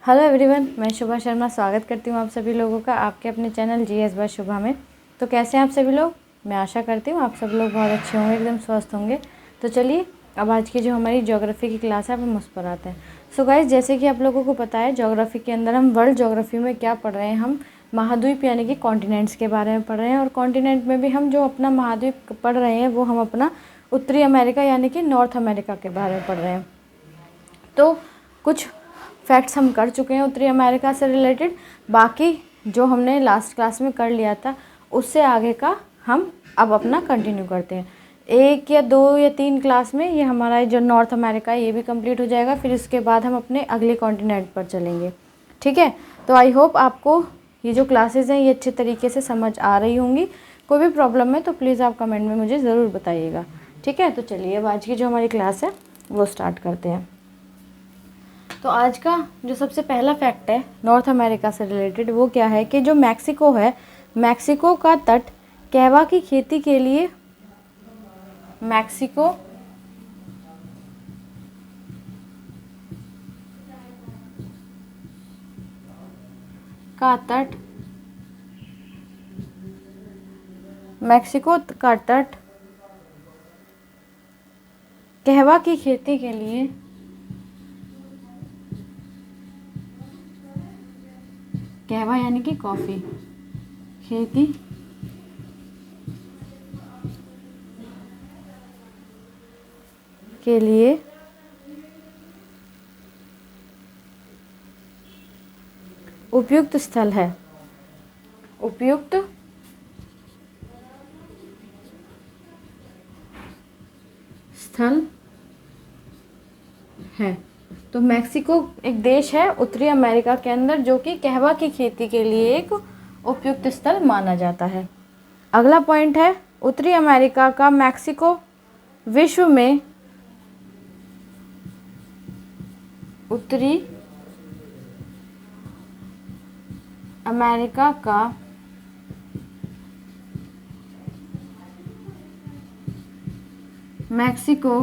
Hello everyone, मैं शुभा शर्मा स्वागत करती हूँ आप सभी लोगों का आपके अपने चैनल जीएस बाय शुभा में। तो कैसे हैं आप सभी लोग? मैं आशा करती हूँ आप सब लोग बहुत अच्छे होंगे, एकदम स्वस्थ होंगे। तो चलिए अब आज की जो हमारी ज्योग्राफी की क्लास है अब हम उस पर आते हैं। सो गाइस, जैसे कि आप लोगों को पता है ज्योग्राफी के अंदर हम वर्ल्ड ज्योग्राफी में क्या पढ़ रहे हैं, हम महाद्वीप यानी कि कॉन्टिनेंट्स के बारे में पढ़ रहे हैं। और कॉन्टिनेंट में भी हम जो अपना महाद्वीप पढ़ रहे हैं वो हम अपना उत्तरी अमेरिका यानी कि नॉर्थ अमेरिका के बारे में पढ़ रहे हैं। तो कुछ फैक्ट्स हम कर चुके हैं उत्तरी अमेरिका से रिलेटेड, बाकी जो हमने लास्ट क्लास में कर लिया था उससे आगे का हम अब अपना कंटिन्यू करते हैं। 1 या 2 या 3 क्लास में ये हमारा जो नॉर्थ अमेरिका है ये भी कंप्लीट हो जाएगा, फिर इसके बाद हम अपने अगले कॉन्टिनेंट पर चलेंगे। ठीक है, तो आई होप आपको ये जो क्लासेस हैं ये अच्छे तरीके से समझ आ रही होंगी। कोई भी प्रॉब्लम है तो प्लीज़ आप कमेंट में मुझे ज़रूर बताइएगा। ठीक है, तो चलिए अब आज की जो हमारी क्लास है वो स्टार्ट करते हैं। तो आज का जो सबसे पहला फैक्ट है नॉर्थ अमेरिका से रिलेटेड वो क्या है कि जो मैक्सिको है, मैक्सिको का तट कहवा की खेती के लिए, मैक्सिको का तट, मैक्सिको का तट कहवा की खेती के लिए कहवा यानी कि कॉफ़ी खेती के लिए उपयुक्त स्थल है, उपयुक्त स्थल है। तो मैक्सिको एक देश है उत्तरी अमेरिका के अंदर जो कि कहवा की खेती के लिए एक उपयुक्त स्थल माना जाता है। अगला पॉइंट है उत्तरी अमेरिका का मैक्सिको विश्व में, उत्तरी अमेरिका का मैक्सिको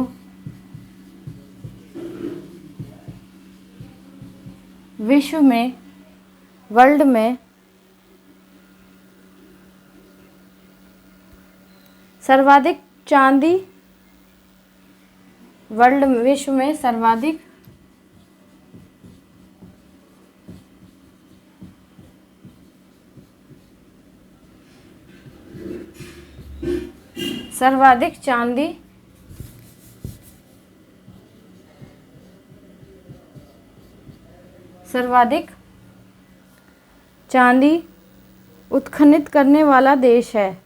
विश्व में, वर्ल्ड में सर्वाधिक चांदी, वर्ल्ड विश्व में सर्वाधिक चांदी सर्वाधिक चांदी उत्खनित करने वाला देश है,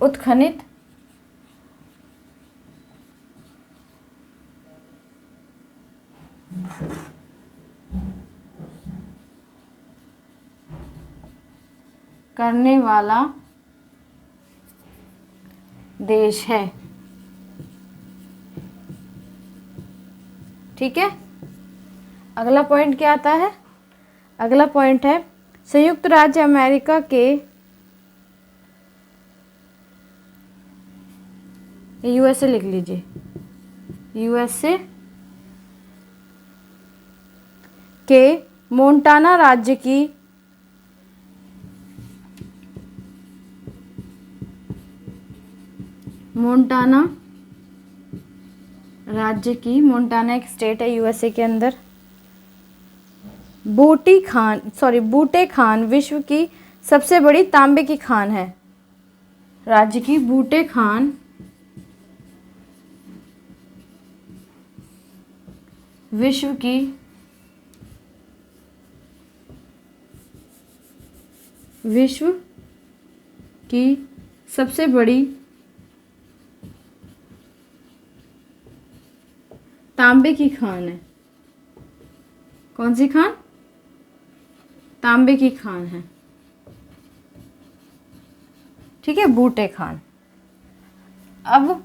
उत्खनित करने वाला देश है। ठीक है, अगला पॉइंट क्या आता है? अगला पॉइंट है संयुक्त राज्य अमेरिका के, यूएसए लिख लीजिए, यूएसए के मोंटाना राज्य की, मोंटाना राज्य की, मोंटाना एक स्टेट है यूएसए के अंदर, बूटे खान विश्व की सबसे बड़ी तांबे की खान है। राज्य की बूटे खान विश्व की सबसे बड़ी तांबे की खान है। कौन सी खान? तांबे की खान है। ठीक है, बूटे खान। अब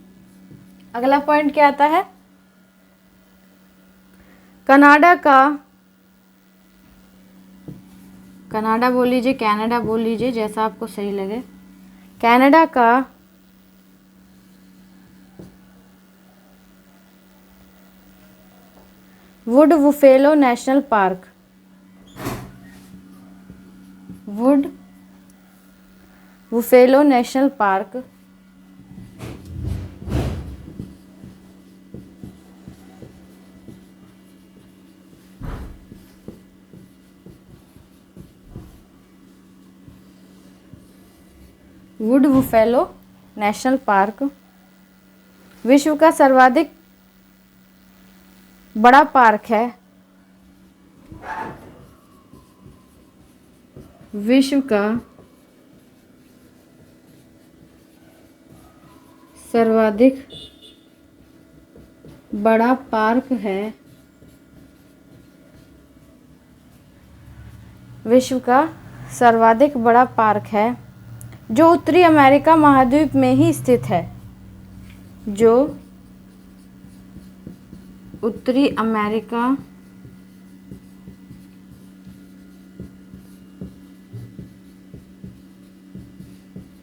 अगला पॉइंट क्या आता है? कनाडा बोल लीजिए, कनाडा बोल लीजिए, जैसा आपको सही लगे। कनाडा का would buffalo national park, would buffalo national park would buffalo national park विश्व का सर्वाधिक बड़ा पार्क है। विश्व का सर्वाधिक बड़ा पार्क है। विश्व का सर्वाधिक बड़ा पार्क है जो उत्तरी अमेरिका महाद्वीप में ही स्थित है। जो उत्तरी अमेरिका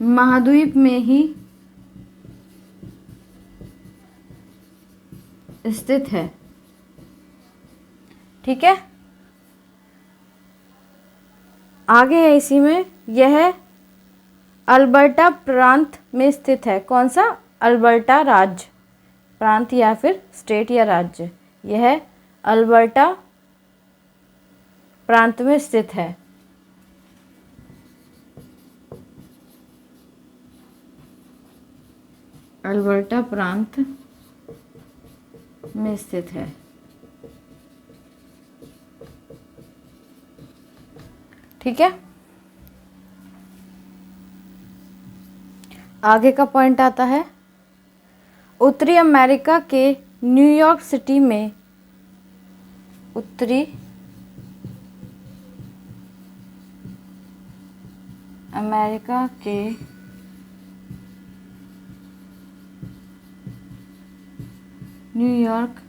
महाद्वीप में ही स्थित है। ठीक है, आगे है इसी में, यह अल्बर्टा प्रांत में स्थित है। कौन सा? अल्बर्टा राज्य, प्रांत या फिर स्टेट या राज्य। यह अल्बर्टा प्रांत में स्थित है। अल्बर्टा प्रांत में स्थित है। ठीक है, आगे का पॉइंट आता है, उत्तरी अमेरिका के न्यूयॉर्क सिटी में, उत्तरी अमेरिका के न्यूयॉर्क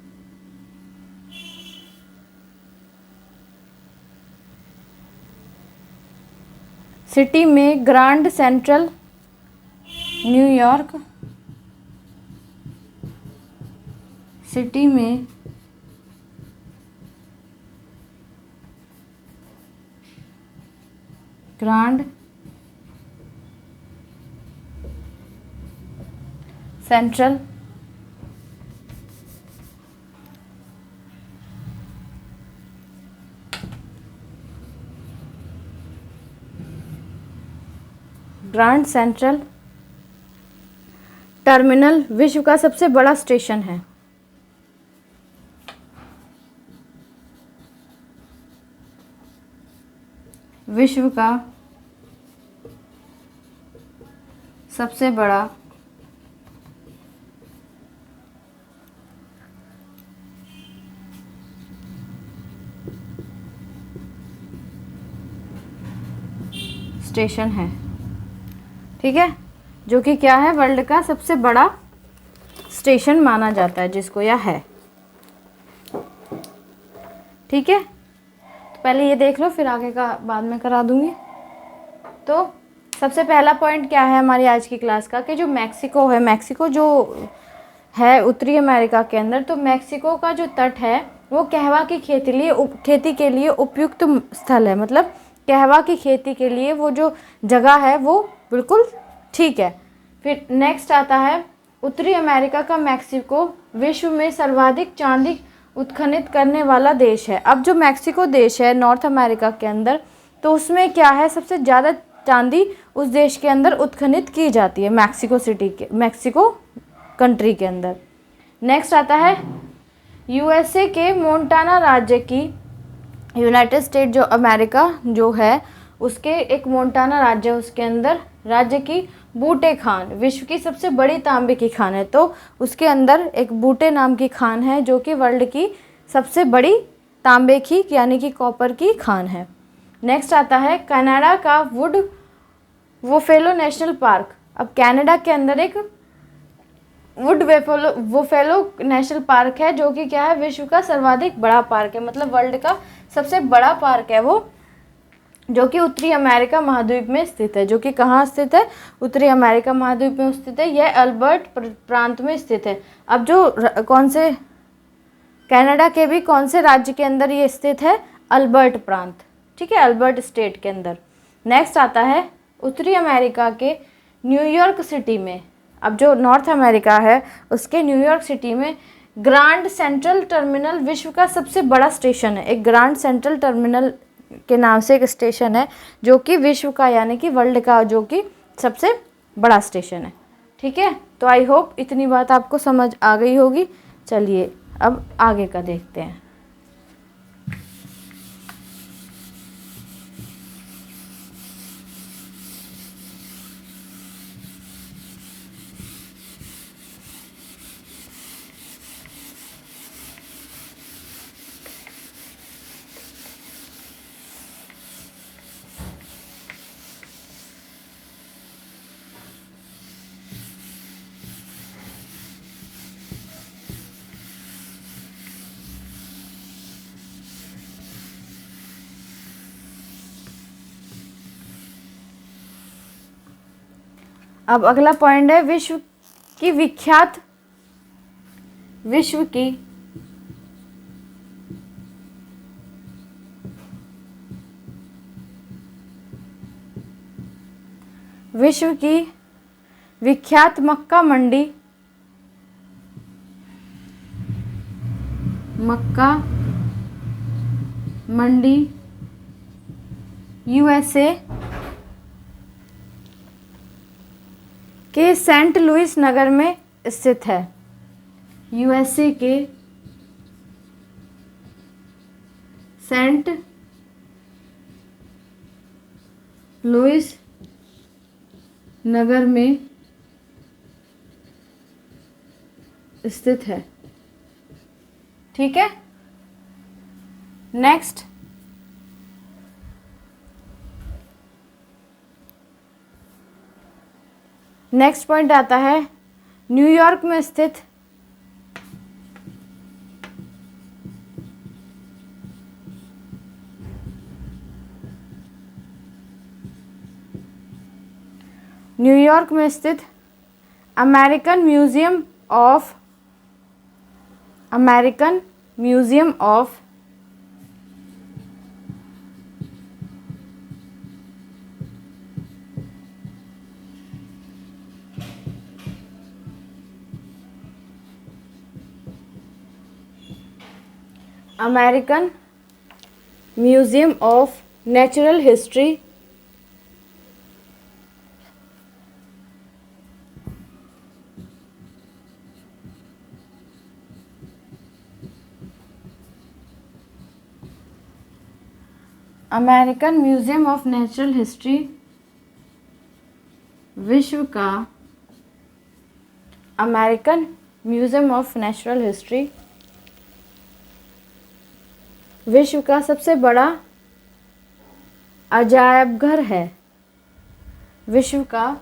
सिटी में ग्रांड सेंट्रल, न्यूयॉर्क सिटी में grand central grand central terminal विश्व का सबसे बड़ा स्टेशन है। विश्व का सबसे बड़ा स्टेशन है। ठीक है, जो कि क्या है, वर्ल्ड का सबसे बड़ा स्टेशन माना जाता है जिसको, यह है। ठीक है, तो पहले ये देख लो, फिर आगे का बाद में करा दूंगी। तो सबसे पहला पॉइंट क्या है हमारी आज की क्लास का, कि जो मैक्सिको है, मैक्सिको जो है उत्तरी अमेरिका के अंदर, तो मैक्सिको का जो तट है वो कहवा की खेती के लिए उपयुक्त स्थल है। मतलब कहवा की खेती के लिए वो जो जगह है वो बिल्कुल ठीक है। फिर नेक्स्ट आता है, उत्तरी अमेरिका का मैक्सिको विश्व में सर्वाधिक चांदी उत्खनित करने वाला देश है। अब जो मैक्सिको देश है नॉर्थ अमेरिका के अंदर, तो उसमें क्या है, सबसे ज़्यादा चांदी उस देश के अंदर उत्खनित की जाती है, मैक्सिको कंट्री के अंदर। नेक्स्ट आता है, यूएसए के मोंटाना राज्य की, यूनाइटेड स्टेट जो अमेरिका जो है उसके एक मोंटाना राज्य, उसके अंदर राज्य की बूटे खान विश्व की सबसे बड़ी तांबे की खान है। तो उसके अंदर एक बूटे नाम की खान है जो कि वर्ल्ड की सबसे बड़ी तांबे की यानी कि कॉपर की खान है। नेक्स्ट आता है, कनाडा का वुड बुफेलो नेशनल पार्क। अब कनाडा के अंदर एक वुड बुफेलो नेशनल पार्क है जो कि क्या है, विश्व का सर्वाधिक बड़ा पार्क है। मतलब वर्ल्ड का सबसे बड़ा पार्क है वो, जो कि उत्तरी अमेरिका महाद्वीप में स्थित है। जो कि कहाँ स्थित है, उत्तरी अमेरिका महाद्वीप में स्थित है। यह अल्बर्ट प्रांत में स्थित है। अब जो कौन से कनाडा के भी कौन से राज्य के अंदर ये स्थित है? अल्बर्ट प्रांत, ठीक है, अल्बर्ट स्टेट के अंदर। नेक्स्ट आता है उत्तरी अमेरिका के न्यूयॉर्क सिटी में, अब जो नॉर्थ अमेरिका है उसके न्यूयॉर्क सिटी में ग्रांड सेंट्रल टर्मिनल विश्व का सबसे बड़ा स्टेशन है। एक ग्रांड सेंट्रल टर्मिनल के नाम से एक स्टेशन है जो कि विश्व का यानी कि वर्ल्ड का जो कि सबसे बड़ा स्टेशन है, ठीक है। तो आई होप इतनी बात आपको समझ आ गई होगी। चलिए अब आगे का देखते हैं। अब अगला पॉइंट है विश्व की विख्यात मक्का मंडी यूएसए के सेंट लुइस नगर में स्थित है। यूएसए के सेंट लुइस नगर में स्थित है, ठीक है। नेक्स्ट पॉइंट आता है न्यूयॉर्क में स्थित American museum of natural history American museum of natural history विश्व का American museum of natural history विश्व का सबसे बड़ा अजायब घर है। विश्व का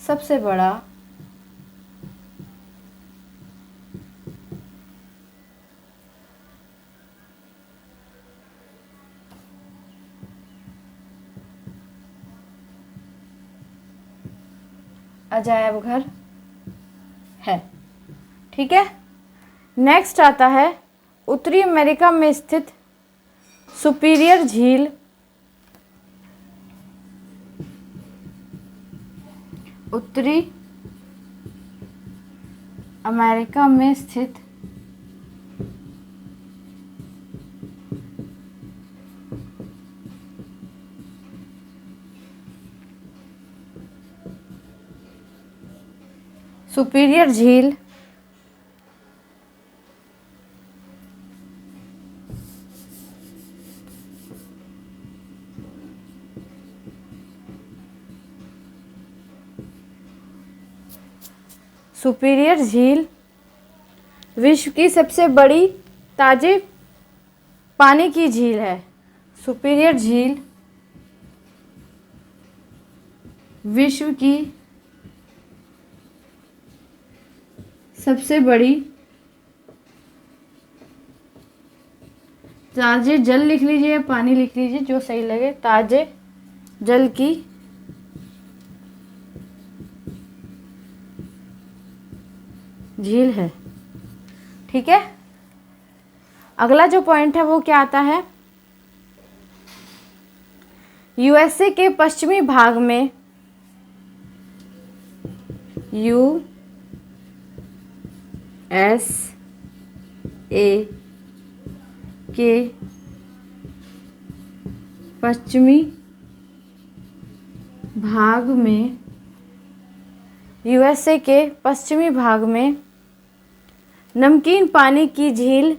सबसे बड़ा अजायब घर है, ठीक है। नेक्स्ट आता है उत्तरी अमेरिका में स्थित सुपीरियर झील उत्तरी अमेरिका में स्थित सुपीरियर झील विश्व की सबसे बड़ी ताजे पानी की झील है। सुपीरियर झील विश्व की सबसे बड़ी ताजे जल लिख लीजिए या पानी लिख लीजिए जो सही लगे, ताजे जल की झील है, ठीक है। अगला जो पॉइंट है वो क्या आता है, यूएसए के पश्चिमी भाग में, यूएसए के पश्चिमी भाग में, यूएसए के पश्चिमी भाग में नमकीन पानी की झील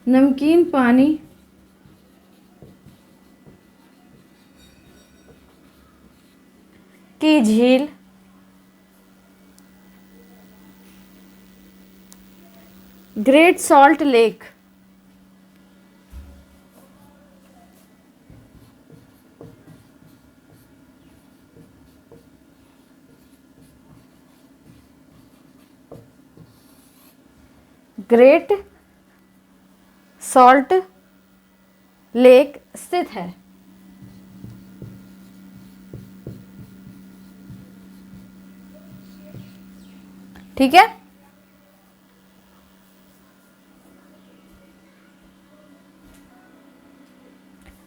नमकीन पानी की झील great salt lake, great salt lake स्थित है। ठीक है,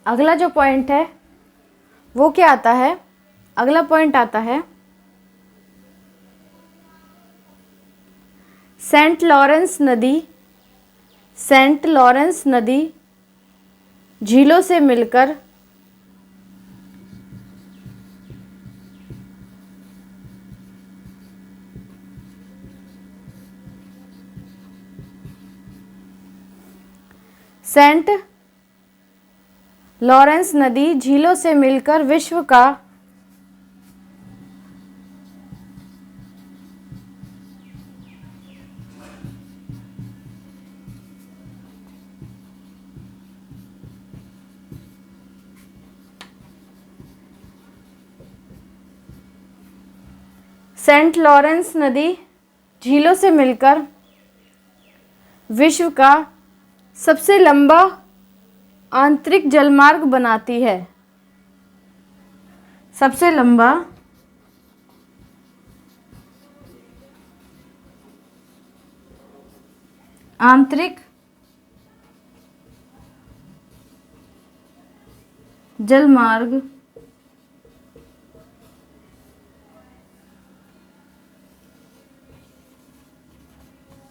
अगला जो पॉइंट है वो क्या आता है, अगला पॉइंट आता है सेंट लॉरेंस नदी, सेंट लॉरेंस नदी झीलों से मिलकर सेंट लॉरेंस नदी झीलों से मिलकर विश्व का सेंट लॉरेंस नदी झीलों से मिलकर विश्व का सबसे लंबा आंतरिक जलमार्ग बनाती है, सबसे लंबा आंतरिक जलमार्ग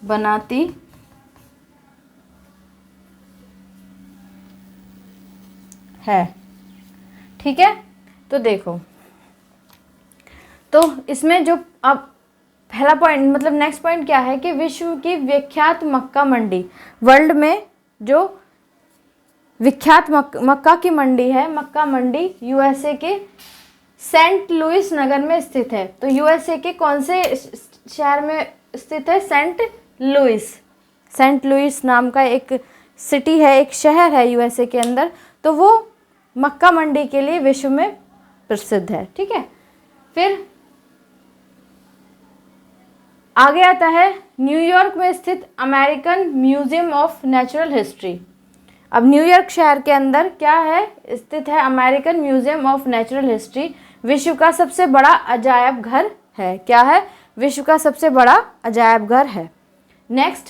बनाती है। ठीक है, तो देखो, तो इसमें जो अब पहला पॉइंट मतलब नेक्स्ट पॉइंट क्या है कि विश्व की विख्यात मक्का मंडी, वर्ल्ड में जो विख्यात मक्का की मंडी है, मक्का मंडी यूएसए के सेंट लुइस नगर में स्थित है। तो यूएसए के कौन से शहर में स्थित है, सेंट लुइस, सेंट लुइस नाम का एक सिटी है, एक शहर है यूएसए के अंदर, तो वो मक्का मंडी के लिए विश्व में प्रसिद्ध है। ठीक है, फिर आगे आता है न्यूयॉर्क में स्थित American museum of natural history. अब न्यूयॉर्क शहर के अंदर क्या है, स्थित है American museum of natural history, विश्व का सबसे बड़ा अजायब घर है। क्या है, विश्व का सबसे बड़ा अजायब घर है। नेक्स्ट,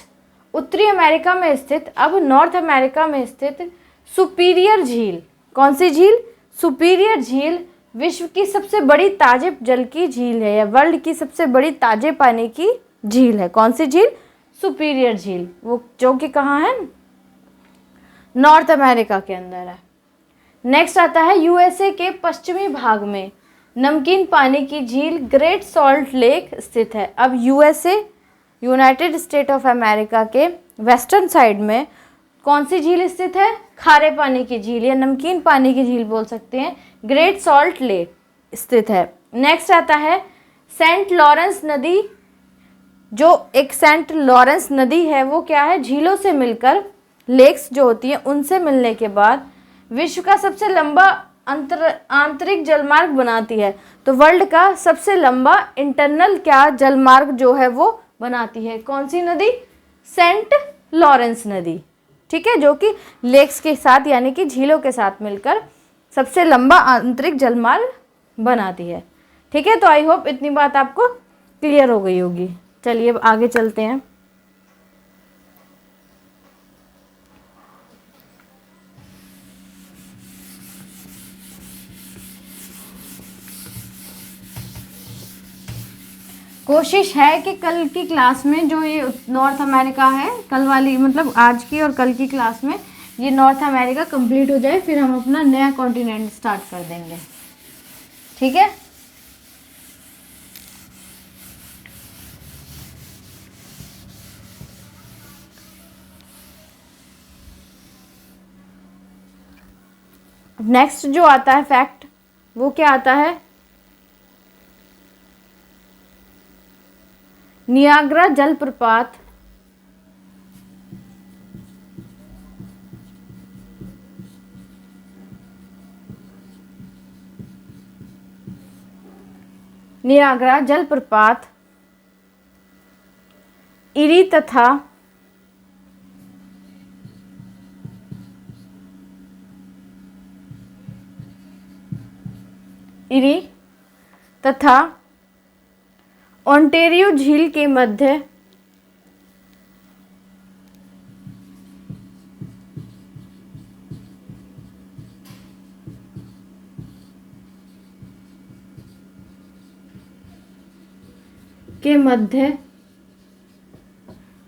उत्तरी अमेरिका में स्थित, अब नॉर्थ अमेरिका में स्थित सुपीरियर झील, कौन सी झील, सुपीरियर झील विश्व की सबसे बड़ी ताजे जल की झील है, या वर्ल्ड की सबसे बड़ी ताजे पानी की झील है। कौन सी झील, सुपीरियर झील, वो जो कि कहाँ है, नॉर्थ अमेरिका के अंदर है। नेक्स्ट आता है यूएसए के पश्चिमी भाग में नमकीन पानी की झील ग्रेट सॉल्ट लेक स्थित है। अब USA, United state of America के वेस्टर्न साइड में कौन सी झील स्थित है, खारे पानी की झील या नमकीन पानी की झील बोल सकते हैं, ग्रेट सॉल्ट लेक स्थित है। नेक्स्ट आता है सेंट लॉरेंस नदी, जो एक सेंट लॉरेंस नदी है वो क्या है, झीलों से मिलकर, लेक्स जो होती हैं उनसे मिलने के बाद विश्व का सबसे लंबा आंतरिक जलमार्ग बनाती है। तो वर्ल्ड का सबसे लंबा इंटरनल क्या जलमार्ग जो है वो बनाती है। कौन सी नदी, सेंट लॉरेंस नदी। ठीक है, जो कि लेक्स के साथ यानी कि झीलों के साथ मिलकर सबसे लंबा आंतरिक जलमार्ग बनाती है। ठीक है, तो आई होप इतनी बात आपको क्लियर हो गई होगी। चलिए अब आगे चलते हैं। कोशिश है कि कल की क्लास में जो ये नॉर्थ अमेरिका है, कल वाली मतलब आज की और कल की क्लास में ये नॉर्थ अमेरिका कंप्लीट हो जाए, फिर हम अपना नया कॉन्टिनेंट स्टार्ट कर देंगे। ठीक है, नेक्स्ट जो आता है फैक्ट, वो क्या आता है, नियाग्रा जलप्रपात नियाग्रा जलप्रपात इरी तथा ओंटेरियो झील के मध्य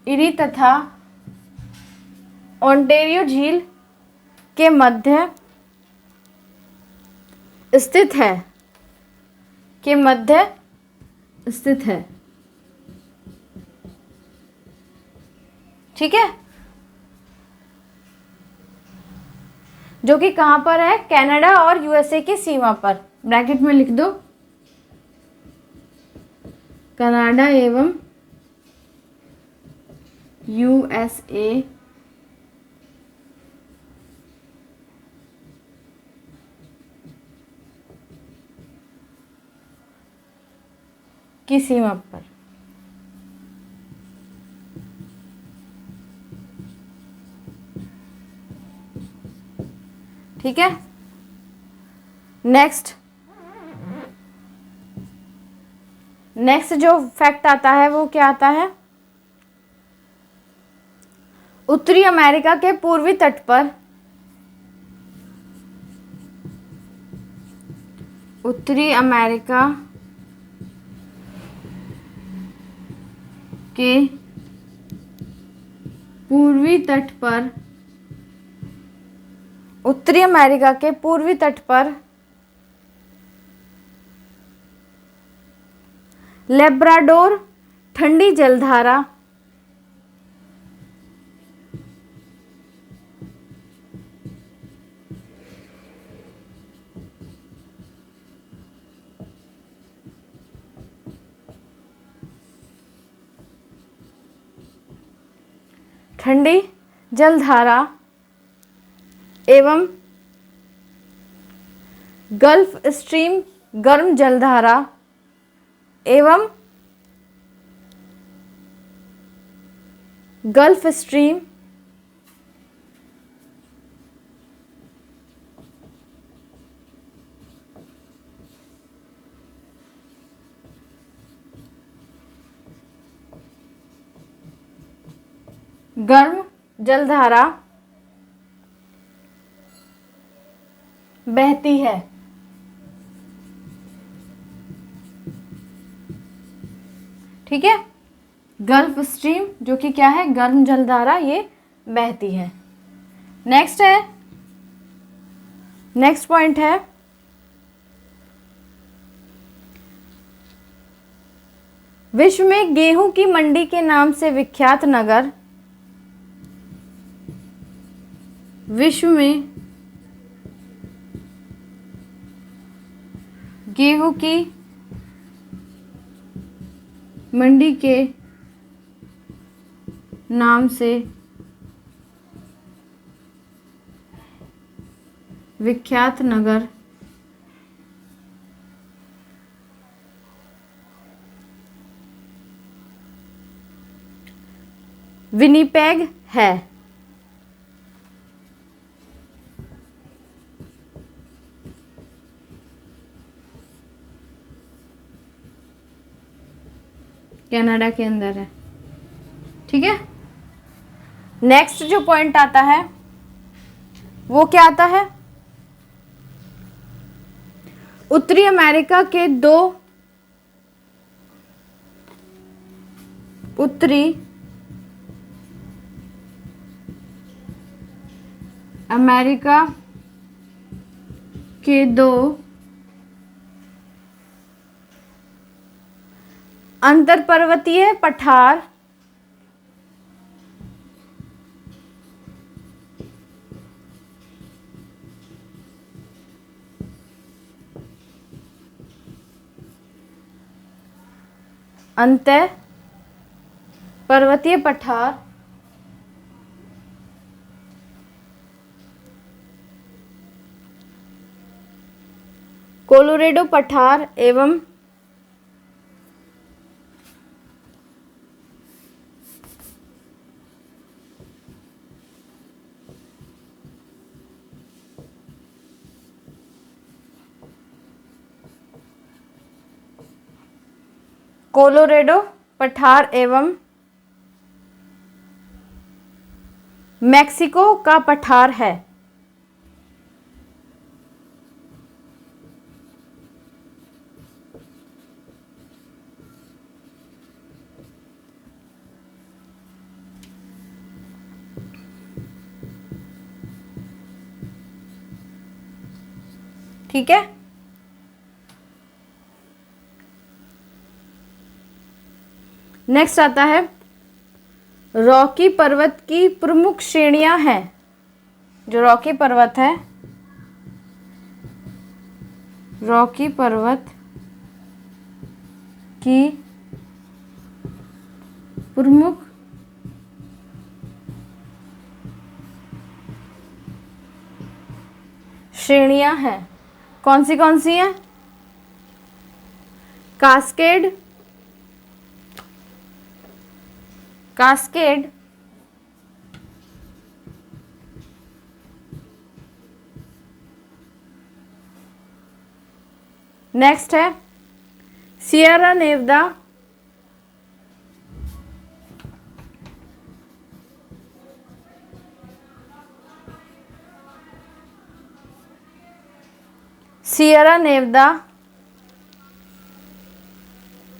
इरी तथा ओंटेरियो झील के मध्य स्थित है, ठीक है, जो कि कहां पर है, कनाडा और यूएसए की सीमा पर। ब्रैकेट में लिख दो, कनाडा एवं यूएसए की सीमा पर। ठीक है, नेक्स्ट जो फैक्ट आता है वो क्या आता है, उत्तरी अमेरिका के पूर्वी तट पर उत्तरी अमेरिका के पूर्वी तट पर लेब्राडोर ठंडी जलधारा एवं गल्फ स्ट्रीम गर्म जलधारा एवं गल्फ स्ट्रीम गर्म जलधारा बहती है। ठीक है, गल्फ स्ट्रीम जो कि क्या है, गर्म जलधारा, ये बहती है। नेक्स्ट पॉइंट है, विश्व में गेहूं की मंडी के नाम से विख्यात नगर, विश्व में गेहूं की मंडी के नाम से विख्यात नगर विनिपेग है। कनाडा के अंदर है। ठीक है, नेक्स्ट जो पॉइंट आता है वो क्या आता है, उत्तरी अमेरिका के दो उत्तरी अमेरिका के दो अंतरपर्वतीय पठार पर्वतीय पठार कोलोरेडो पठार एवं कोलोरेडो पठार एवं मैक्सिको का पठार है। ठीक है, नेक्स्ट आता है रॉकी पर्वत की प्रमुख श्रेणियां हैं। जो रॉकी पर्वत है, रॉकी पर्वत की प्रमुख श्रेणियां हैं। कौन सी हैं? कास्केड, नेक्स्ट है Sierra Nevada,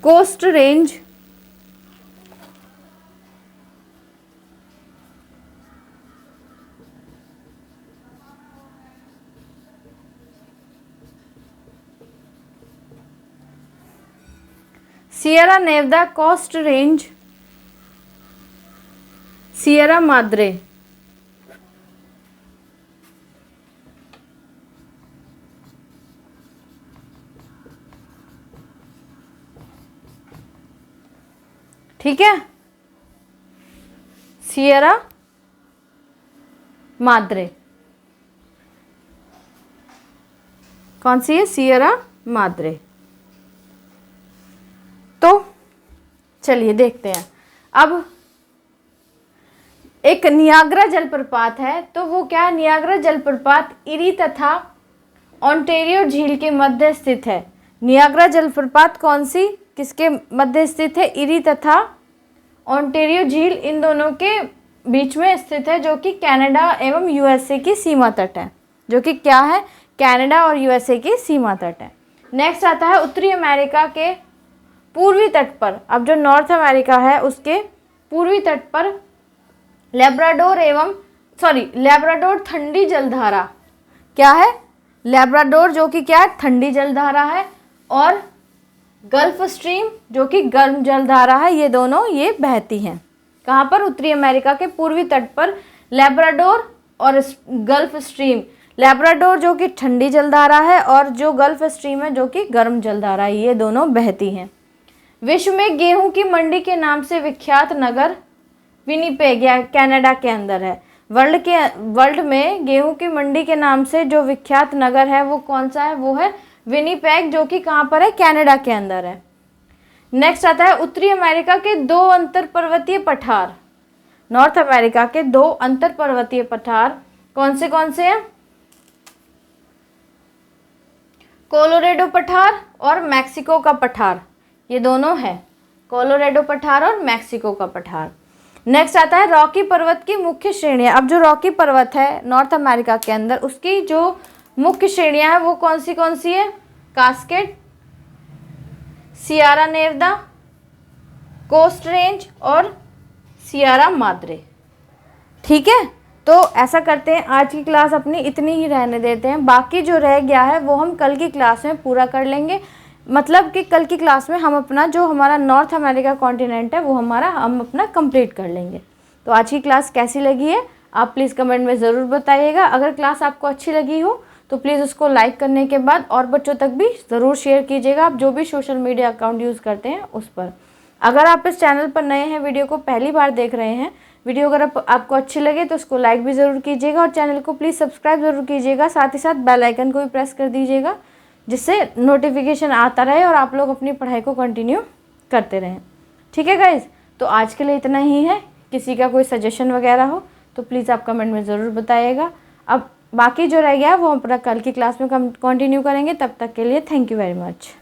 Coast Range, Sierra Nevada Coast Range, Sierra Madre. ठीक है, सियरा माद्रे कौन सी है? Sierra Madre. तो चलिए देखते हैं। अब एक नियाग्रा जलप्रपात है, तो वो क्या है? नियाग्रा जलप्रपात इरी तथा ओंटारियो झील के मध्य स्थित है। नियाग्रा जलप्रपात कौन सी, किसके मध्य स्थित है? इरी तथा ओंटारियो झील इन दोनों के बीच में स्थित है, जो कि कनाडा एवं यूएसए की सीमा तट है। जो कि क्या है? कनाडा और यूएसए की सीमा तट है। नेक्स्ट आता है उत्तरी अमेरिका के पूर्वी तट पर। अब जो नॉर्थ अमेरिका है उसके पूर्वी तट पर लैब्राडोर ठंडी जलधारा। क्या है? लैब्राडोर जो कि क्या है? ठंडी जलधारा है, और गल्फ स्ट्रीम जो कि गर्म जलधारा है। ये दोनों ये बहती हैं कहाँ पर? उत्तरी अमेरिका के पूर्वी तट पर लैब्राडोर और गल्फ स्ट्रीम। लैब्राडोर जो कि ठंडी जलधारा है और जो गल्फ स्ट्रीम है जो कि गर्म जलधारा है, ये दोनों बहती हैं। विश्व में गेहूं की मंडी के नाम से विख्यात नगर विनिपेग या कनाडा के अंदर है। वर्ल्ड में गेहूं की मंडी के नाम से जो विख्यात नगर है वो कौन सा है? वो है विनिपेग, जो कि कहाँ पर है? कनाडा के अंदर है। नेक्स्ट आता है उत्तरी अमेरिका के दो अंतरपर्वतीय पठार। नॉर्थ अमेरिका के दो अंतरपर्वतीय पठार कौन से हैं? कोलोरेडो पठार और मैक्सिको का पठार, ये दोनों है। कोलोराडो पठार और मैक्सिको का पठार। नेक्स्ट आता है रॉकी पर्वत की मुख्य श्रेणियाँ। अब जो रॉकी पर्वत है नॉर्थ अमेरिका के अंदर, उसकी जो मुख्य श्रेणियाँ हैं वो कौन सी है? कास्केड, सियारा नेवदा, कोस्ट रेंज और सियारा माद्रे। ठीक है, तो ऐसा करते हैं, आज की क्लास अपनी इतनी ही रहने देते हैं। बाकी जो रह गया है वो हम कल की क्लास में पूरा कर लेंगे। मतलब कि कल की क्लास में हम अपना जो हमारा नॉर्थ अमेरिका कॉन्टिनेंट है वो हम अपना कंप्लीट कर लेंगे। तो आज की क्लास कैसी लगी है आप प्लीज़ कमेंट में ज़रूर बताइएगा। अगर क्लास आपको अच्छी लगी हो तो प्लीज़ उसको लाइक करने के बाद और बच्चों तक भी ज़रूर शेयर कीजिएगा, आप जो भी सोशल मीडिया अकाउंट यूज़ करते हैं उस पर। अगर आप इस चैनल पर नए हैं, वीडियो को पहली बार देख रहे हैं, वीडियो अगर आपको अच्छी लगे तो उसको लाइक भी ज़रूर कीजिएगा और चैनल को प्लीज़ सब्सक्राइब ज़रूर कीजिएगा। साथ ही साथ बेल आइकन को भी प्रेस कर दीजिएगा, जिससे नोटिफिकेशन आता रहे और आप लोग अपनी पढ़ाई को कंटिन्यू करते रहें। ठीक है गाइज़, तो आज के लिए इतना ही है। किसी का कोई सजेशन वगैरह हो तो प्लीज़ आप कमेंट में ज़रूर बताइएगा। अब बाकी जो रह गया वो हम अपना कल की क्लास में कंटिन्यू करेंगे। तब तक के लिए थैंक यू वेरी मच।